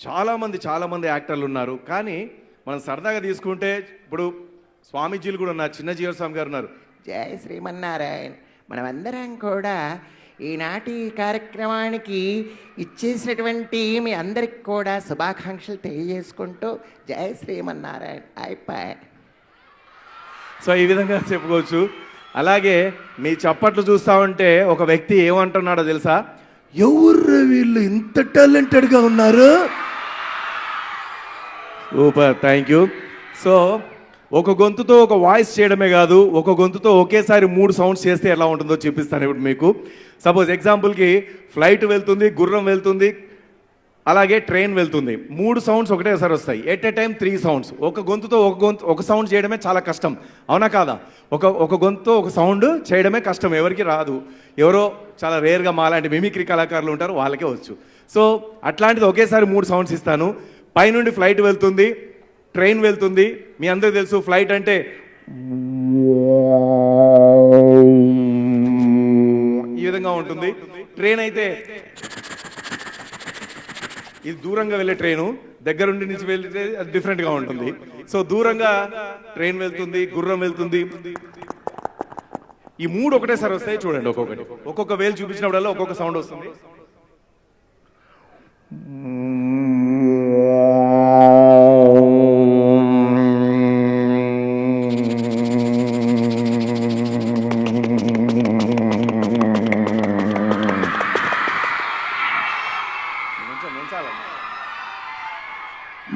చాలామంది యాక్టర్లు ఉన్నారు. కానీ మనం సరదాగా తీసుకుంటే ఇప్పుడు స్వామీజీలు కూడా ఉన్నారు, చిన్న జీవ స్వామి గారు ఉన్నారు. జై శ్రీమన్నారాయణ. మనమందరం కూడా ఈనాటి కార్యక్రమానికి ఇచ్చేసినటువంటి మీ అందరికి కూడా శుభాకాంక్షలు తెలియజేసుకుంటూ జై శ్రీమన్నారాయణ అయిపోయి. సో ఈ విధంగా చెప్పుకోవచ్చు. అలాగే మీ చప్పట్లు చూస్తూ ఉంటే ఒక వ్యక్తి ఏమంటున్నాడో తెలుసా? ఎవరు వీళ్ళు ఇంత టాలెంటెడ్గా ఉన్నారు. Super, thank you. సో ఒక గొంతుతో ఒక వాయిస్ చేయడమే కాదు, ఒక గొంతుతో ఒకేసారి 3 సౌండ్స్ చేస్తే ఎలా ఉంటుందో చూపిస్తాను ఇప్పుడు మీకు. సపోజ్ ఎగ్జాంపుల్కి ఫ్లైట్ వెళ్తుంది, గుర్రం వెళ్తుంది, అలాగే ట్రైన్ వెళ్తుంది. 3 సౌండ్స్ ఒకటేసారి వస్తాయి. At a time 3 sounds. ఒక గొంతుతో ఒక సౌండ్ చేయడమే చాలా కష్టం, అవునా కాదా? ఒక గొంతుతో ఒక సౌండ్ చేయడమే కష్టం, ఎవరికి రాదు. ఎవరో చాలా రేర్గా మాలాంటి మిమిక్రీ కళాకారులు ఉంటారు, వాళ్ళకే వచ్చు. సో అట్లాంటిది ఒకేసారి 3 సౌండ్స్ ఇస్తాను. పైనుండి ఫ్లైట్ వెళ్తుంది, ట్రైన్ వెళ్తుంది. మీ అందరికీ తెలుసు ఫ్లైట్ అంటే ఈ విధంగా ఉంటుంది. ట్రైన్ అయితే ఇది దూరంగా వెళ్ళే ట్రైను, దగ్గరుండి నుంచి వెళ్తే అది డిఫరెంట్గా ఉంటుంది. సో దూరంగా ట్రైన్ వెళ్తుంది, గుర్రం వెళ్తుంది. ఈ 3 ఒకటేసారి వస్తాయి. చూడండి, ఒక్కొక్క వేలు చూపించినప్పుడల్లా ఒక్కొక్క సౌండ్ వస్తుంది.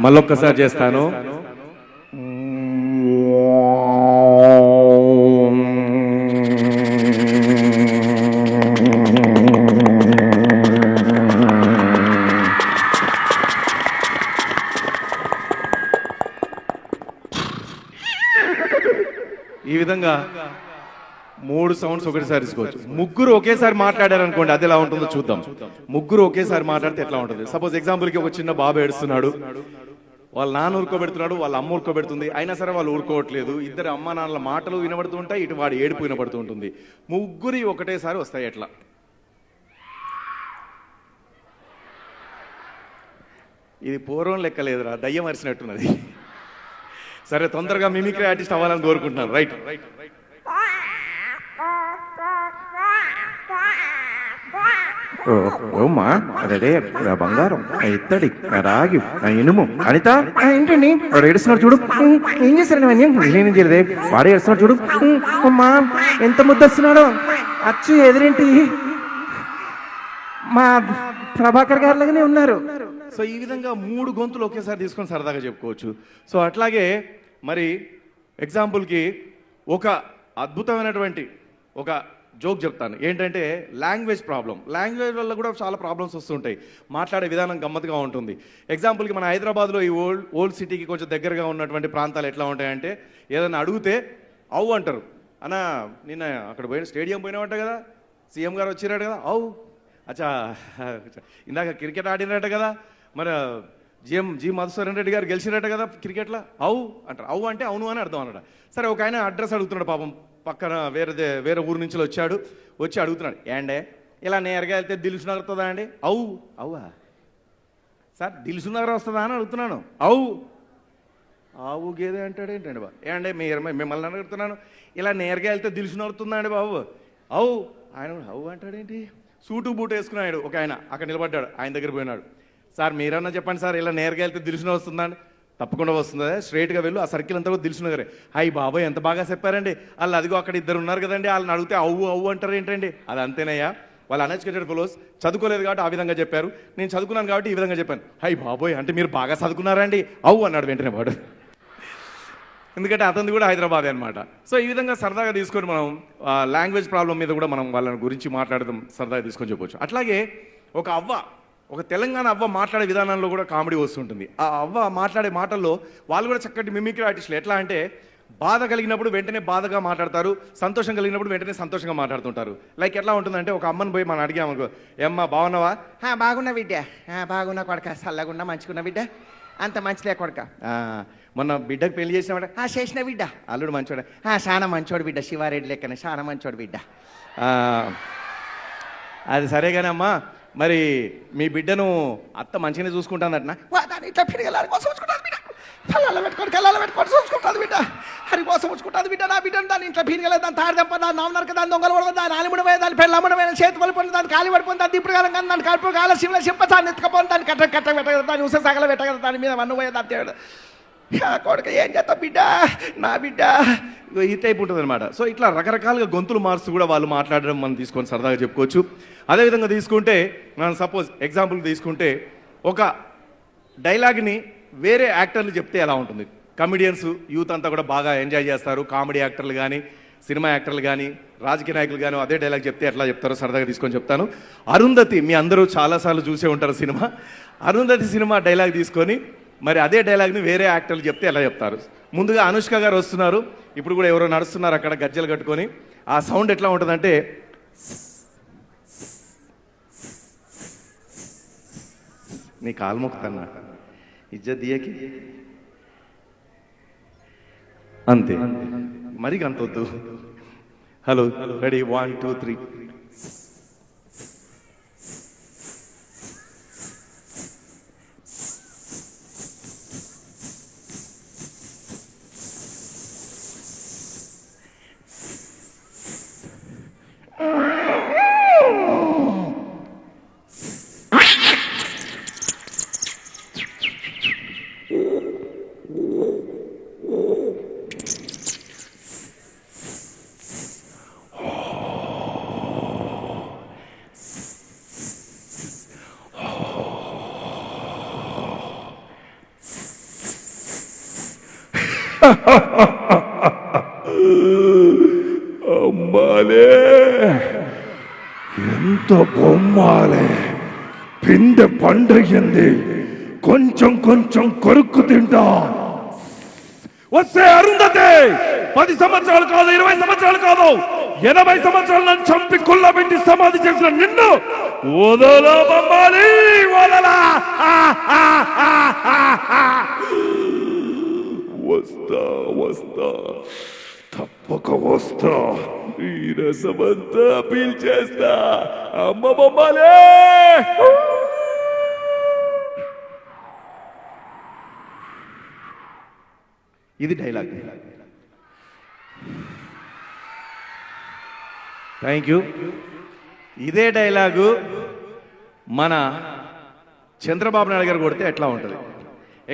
మళ్ళొక్కసారి చేస్తాను. ఈ విధంగా 3 సౌండ్స్ ఒకటిసారి తీసుకోవచ్చు. ముగ్గురు ఒకేసారి మాట్లాడారు అనుకోండి, అది ఎలా ఉంటుందో చూద్దాం. ముగ్గురు ఒకేసారి మాట్లాడితే ఎట్లా ఉంటుంది? సపోజ్ ఎగ్జాంపుల్కి ఒక చిన్న బాబు ఏడుస్తున్నాడు, వాళ్ళ నాన్న ఊరుకోబెడుతున్నాడు, వాళ్ళ అమ్మ ఊరుకోబెడుతుంది. అయినా సరే వాళ్ళు ఊరుకోవట్లేదు. ఇద్దరు అమ్మ నాన్నల మాటలు వినబడుతూ ఉంటాయి, ఇటు వాడు ఏడుపు వినబడుతూ ఉంటుంది. ముగ్గురి ఒకటేసారి వస్తాయి. ఎట్లా? ఇది పూర్వం లెక్కలేదురా, దయ్యం అరిచినట్టున్నది. సరే, తొందరగా మిమిక్రీ ఆర్టిస్ట్ అవ్వాలని కోరుకుంటున్నాను. రైట్. ఓమ్మా అదే బంగారం, ఇత్తడి, రాగి, ఇనుము. అనిత ఏంటండి వాడు ఏడుస్తున్నాడు చూడు. ఏం చేశారు? నేనేం చేయలేదే, వాడే ఏడుస్తున్నాడు చూడు. అమ్మా ఎంత ముద్దొస్తున్నాడో. అచ్చు ఎదురేంటి మా ప్రభాకర్ గారు లాగానే ఉన్నారు. సో ఈ విధంగా 3 గొంతులు ఒకేసారి తీసుకొని సరదాగా చెప్పుకోవచ్చు. సో అట్లాగే మరి ఎగ్జాంపుల్కి ఒక అద్భుతమైనటువంటి ఒక జోక్ చెప్తాను. ఏంటంటే లాంగ్వేజ్ ప్రాబ్లం. లాంగ్వేజ్ వల్ల కూడా చాలా ప్రాబ్లమ్స్ వస్తుంటాయి. మాట్లాడే విధానం గమ్మత్తుగా ఉంటుంది. ఎగ్జాంపుల్కి మన హైదరాబాద్లో ఈ ఓల్డ్ సిటీకి కొంచెం దగ్గరగా ఉన్నటువంటి ప్రాంతాలు ఎట్లా ఉంటాయంటే, ఏదైనా అడిగితే అవు అంటారు. అన్న నిన్న అక్కడ స్టేడియం పోయినామంట కదా, సీఎం గారు వచ్చినాడు కదా, అవు. అచ్చా, ఇందాక క్రికెట్ ఆడినట్ట కదా, మరి జి మధుసూదన్ రెడ్డి గారు గెలిచినట్ట కదా క్రికెట్లో, అవు అంటారు. అవు అంటే అవును అని అర్థం అన్నట. సరే, ఒక ఆయన అడ్రస్ అడుగుతున్నాడు, పాపం పక్కన వేరే ఊరు నుంచి వచ్చి అడుగుతున్నాడు. ఏండే ఇలా నేరుగా వెళ్తే దిల్సునగర్ వస్తుందా అండి? అవు. అవువా సార్, దిల్సునగర్ వస్తుందా అని అడుగుతున్నాను. అవు. ఆవు గేదె అంటాడు ఏంటండి బాబు? ఏండే మిమ్మల్ని అడుగుతున్నాను, ఇలా నేరుగా వెళ్తే దిల్సునగర్ వస్తుందా అండి బాబు? అవు. ఆయన అవు అంటాడేంటి? సూటు బూట్ వేసుకున్నాడు ఒక ఆయన, అక్కడ నిలబడ్డాడు. ఆయన దగ్గర పోయినాడు. సార్ మీరన్నా చెప్పండి సార్, ఇలా నేరుగా వెళ్తే దిల్సునగర్ వస్తుందా అండి? తప్పకుండా వస్తుందా, స్ట్రైట్గా వెళ్ళు, ఆ సర్కిల్ అంతా కూడా దిల్సునగరే. అయ్యి బాబాయ్ ఎంత బాగా చెప్పారండి. వాళ్ళు అదిగో అక్కడ ఇద్దరు ఉన్నారు కదండి, వాళ్ళని అడిగితే అవ్వు అంటారు ఏంటండి? అది అంతేనయ్యా, వాళ్ళు అన్ఎడ్యుకేటెడ్ ఫెలోస్, చదువుకోలేదు కాబట్టి ఆ విధంగా చెప్పారు. నేను చదువుకున్నాను కాబట్టి ఈ విధంగా చెప్పాను. అయ్యి బాబోయ్ అంటే మీరు బాగా చదువుకున్నారండి, అవ్వు అన్నాడు వెంటనే వాడు. ఎందుకంటే అతనిది కూడా హైదరాబాదే అనమాట. సో ఈ విధంగా సరదాగా తీసుకొని మనం లాంగ్వేజ్ ప్రాబ్లం మీద కూడా మనం వాళ్ళ గురించి మాట్లాడదాం, సరదాగా తీసుకొని చెప్పవచ్చు. అట్లాగే ఒక తెలంగాణ అవ్వ మాట్లాడే విధానంలో కూడా కామెడీ వస్తుంటుంది. ఆ అవ్వ మాట్లాడే మాటల్లో వాళ్ళు కూడా చక్కటి మిమిక్రీ ఆర్టిస్టులు. ఎట్లా అంటే, బాధ కలిగినప్పుడు వెంటనే బాధగా మాట్లాడతారు, సంతోషం కలిగినప్పుడు వెంటనే సంతోషంగా మాట్లాడుతుంటారు. లైక్ ఎట్లా ఉంటుందంటే, ఒక అమ్మని పోయి మనం అడిగామనుకో, ఏమ్మా బాగున్నావా? బాగున్నా బిడ్డ, బాగున్నా కొడక, చల్లగున్నా మంచిగున్నా బిడ్డ, అంత మంచిలే కొడక. మొన్న బిడ్డకు పెళ్లి చేసినవాడ? చేసిన బిడ్డ. అల్లుడు మంచోడ? చాలా మంచోడు బిడ్డ, శివారెడ్డి లెక్కనే చాలా మంచోడు బిడ్డ. అది సరే కానీ అమ్మా, మరి మీ బిడ్డను అత్త మంచిగానే చూసుకుంటానటనా? దాన్ని ఇట్లా పిడగలాడి కోసం ఉంచుకుంటుంది బిడ్డ, కళ్ళల్లో పెట్టుకొని చూసుకుంటుంది బిడ్డ, హరి కోసం ఉంచుకుంటుంది బిడ్డ. నా బిడ్డను దాన్ని ఇంట్లో పీనగలేదు, దాన్ని తాడు తెంప, దాన్ని నామనరక, దాన్ని దొంగలు పడదు, దాన్ని ఆలిముడిపోయి, దాన్ని పెళ్ళమ్మడిపోయిన చేతి పడిపోయింది, దాన్ని కాలి పడిపోయింది, దాన్ని దిప్పుడు కాలం కానీ దాన్ని కడుపు కాల సిమ్లో చెప్ప, దాన్ని ఎత్తుకపోయి, దాన్ని కట్ట పెట్టగలదు, దాన్ని ఉసే సగల పెట్టగలదు, దాని మీద వన్ను పోయే దాన్ని తేడు. కొడుకు ఏం చేస్తావు బిడ్డ, నా బిడ్డ. ఇగో ఈ టైప్ ఉంటుంది అనమాట. సో ఇట్లా రకరకాలుగా గొంతులు మారుస్తూ కూడా వాళ్ళు మాట్లాడడం మనం తీసుకొని సరదాగా చెప్పుకోవచ్చు. అదేవిధంగా తీసుకుంటే మనం సపోజ్ ఎగ్జాంపుల్ తీసుకుంటే ఒక డైలాగ్ని వేరే యాక్టర్లు చెప్తే ఎలా ఉంటుంది? కమెడియన్స్ యూత్ అంతా కూడా బాగా ఎంజాయ్ చేస్తారు. కామెడీ యాక్టర్లు కానీ, సినిమా యాక్టర్లు కానీ, రాజకీయ నాయకులు కానీ అదే డైలాగ్ చెప్తే ఎట్లా చెప్తారో సరదాగా తీసుకొని చెప్తాను. అరుంధతి, మీ అందరూ చాలాసార్లు చూసే ఉంటారు సినిమా. అరుంధతి సినిమా డైలాగ్ తీసుకొని మరి అదే డైలాగ్ని వేరే యాక్టర్లు చెప్తే ఎలా చెప్తారు? ముందుగా అనుష్క గారు వస్తున్నారు, ఇప్పుడు కూడా ఎవరో నడుస్తున్నారు అక్కడ గజ్జలు కట్టుకొని. ఆ సౌండ్ ఎట్లా ఉంటుందంటే, నీ కాలు మొక్కుతన్నా ఇజ్జత్ దియకి, అంతే, మరి అంత వద్దు. Hello, ready, 1 2 3. అమ్మాలే, ఎంత బొమ్మాలే, పిందె పండగింది, కొంచెం కొంచెం కొరుక్కు తింటా. వస్తే అరుంధతి, 10 సంవత్సరాలు కాదు, 20 సంవత్సరాలు కాదు, 80 సంవత్సరాలు నన్ను చంపి కుళ్ళబెట్టి సమాధి చేసిన నిన్ను వదలా బొమ్మాలి, వదలా. వస్తా వస్తా, తప్పక వస్తా, ఈ రసమంతా పీల్చేస్తా. అమ్మ బొమ్మాలే. ఇది డైలాగ్. Thank you. ఇదే డైలాగు మన చంద్రబాబు నాయుడు గారు కొడితే ఎట్లా ఉంటుంది?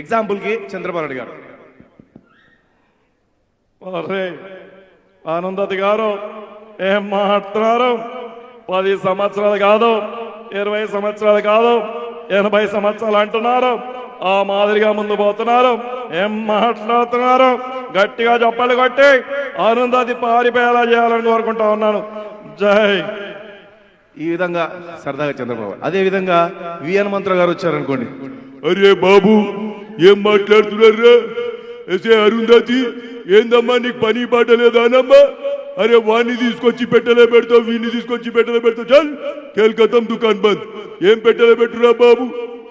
ఎగ్జాంపుల్కి చంద్రబాబు నాయుడు గారు, అరే ఆనందతి గారు ఏం మాట్లాడుతున్నారు? 10 సంవత్సరాలు కాదు, 20 సంవత్సరాలు కాదు, 80 సంవత్సరాలు అంటున్నారు. ఆ మాదిరిగా ముందు పోతున్నారు. ఏం మాట్లాడుతున్నారు? గట్టిగా చెప్పలు కొట్టి అరుంధతి పారిపోయేలా చేయాలని కోరుకుంటా ఉన్నాను. జై. ఈ విధంగా సరదాగా చంద్రబాబు. అదే విధంగా వి హనుమంతరావు గారు వచ్చారనుకోండి, అరే బాబు ఏం మాట్లాడుతున్నారా? ఎసే అరుంధతి, ఏందమ్మా నీకు పని పాట లేదానమ్మా? అరే వాణ్ణి తీసుకొచ్చి పెట్టలే పెడతావు, వీడిని తీసుకొచ్చి పెట్టలే పెడతావు. చల్ కేల్కతం దుకాన్ బంద్. ఏం పెట్టలే పెట్టురా బాబు?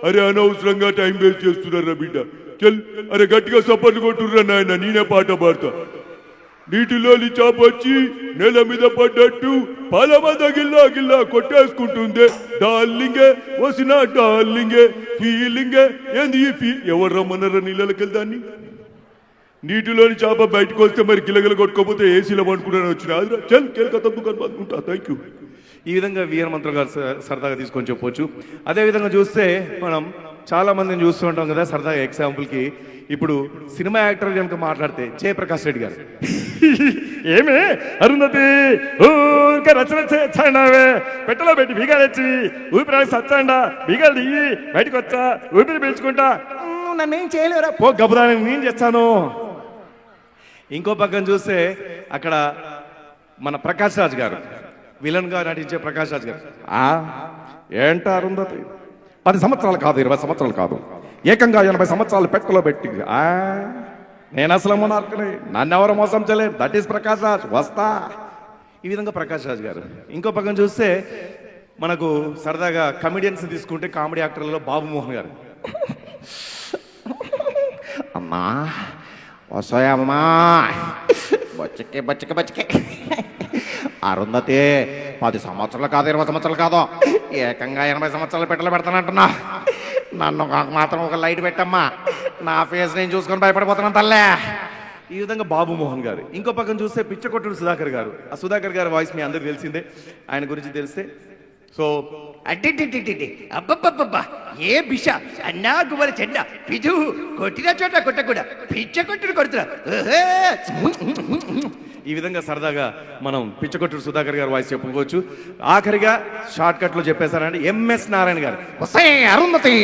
అరే అనవసరంగా టైం వేస్ట్ చేస్తున్నారా బిడ్డ. చల్, అరే గట్టిగా సపోర్ట్ కొట్టుర్రా నాయన, నేనే పాట పాడతా. నీటిలోని చాప వచ్చి నేల మీద పడ్డట్టు పాలమంద గిల్లా గిల్లా కొట్టేసుకుంటుందే. డార్లింగే వసిన డార్లింగే, ఫీలింగే ఏంది ఈ ఎవరు రమ్మన్నారా నీళ్ళకి వెళ్దాన్ని? నీటిలోని చేప బయటకు వస్తే మరి గిలగిల కొట్టుకోపోతే ఏసీలో పడుకుంటాను వచ్చిన. చల్ కేల్కతం దుకాన్ పడుకుంటా. Thank you. ఈ విధంగా వి హనుమంతరావు గారు సరదాగా తీసుకొని చెప్పవచ్చు. అదేవిధంగా చూస్తే మనం చాలా మందిని చూస్తూ ఉంటాం కదా సరదాగా. ఎగ్జాంపుల్కి ఇప్పుడు సినిమా యాక్టర్ కనుక మాట్లాడితే జయప్రకాష్ రెడ్డి గారు, ఏమే అరుంధతి రచన చేస్తాండావే, పెట్టలో పెట్టి బీగాలు తెచ్చి ఊపిరి సచ్చాండా, బీగాలు దిగి బయటకు వచ్చా, ఊపిరి పీల్చుకుంటా. నన్నేం చేయలేరా పో గబుదాని నేను చేస్తాను. ఇంకో పక్కన చూస్తే అక్కడ మన ప్రకాష్ రాజ్ గారు, విలన్ గా నటించే ప్రకాష్ రాజ్ గారు, ఏంట అరుంధతి 10 సంవత్సరాలు కాదు, 20 సంవత్సరాలు కాదు, ఏకంగా 80 సంవత్సరాలు పెట్టలో పెట్టి, నేను అసలు మొనార్కనే, నన్ను ఎవరు మోసం చేయలేదు, దట్ ఈస్ ప్రకాష్ రాజ్, వస్తా. ఈ విధంగా ప్రకాష్ రాజ్ గారు. ఇంకో పక్కన చూస్తే మనకు సరదాగా కమెడియన్స్ తీసుకుంటే కామెడీ యాక్టర్లలో బాబు మోహన్ గారు, అమ్మా వస్తాయమ్మా, బచ్చకే బచ్చకే బచ్చకే, అరుంధతి 10 సంవత్సరాలు కాదు, 20 సంవత్సరాలు కాదు, ఏకంగా 80 సంవత్సరాలు పెట్టలు పెడతానంటున్నా. నన్ను మాత్రం ఒక లైట్ పెట్టమ్మా, నా ఫేస్ నేను చూసుకొని భయపడిపోతున్నాను తల్లే. ఈ విధంగా బాబు మోహన్ గారు. ఇంకో పక్కన చూస్తే పిచ్చకొట్టుడు సుధాకర్ గారు. ఆ సుధాకర్ గారి వాయిస్ మీ అందరికి తెలిసిందే, ఆయన గురించి తెలిస్తే. సో అడ్డి అబ్బబ్బబ్బబ్బా ఏ బిష అన్నా గుమ్మల చెడ్డ పిజు కొట్టిన చోట కొట్టకూడా పిచ్చ కొట్టుడు కొడుతున్నా. ఈ విధంగా సరదాగా మనం పిచ్చకొట్టుడు సుధాకర్ గారి వాయిస్ చెప్పుకోవచ్చు. ఆఖరిగా షార్ట్ కట్ లో చెప్పేశారండి ఎంఎస్ నారాయణ గారు. వస్తే అరుంధతి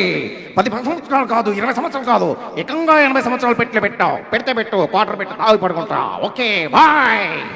10 సంవత్సరాలు కాదు, 20 సంవత్సరాలు కాదు, ఏకంగా 80 సంవత్సరాలు పెట్టి పెట్టావు. పెడితే పెట్టు, క్వార్టర్ పెట్టు, తావి పడుకుంటా. Okay bye.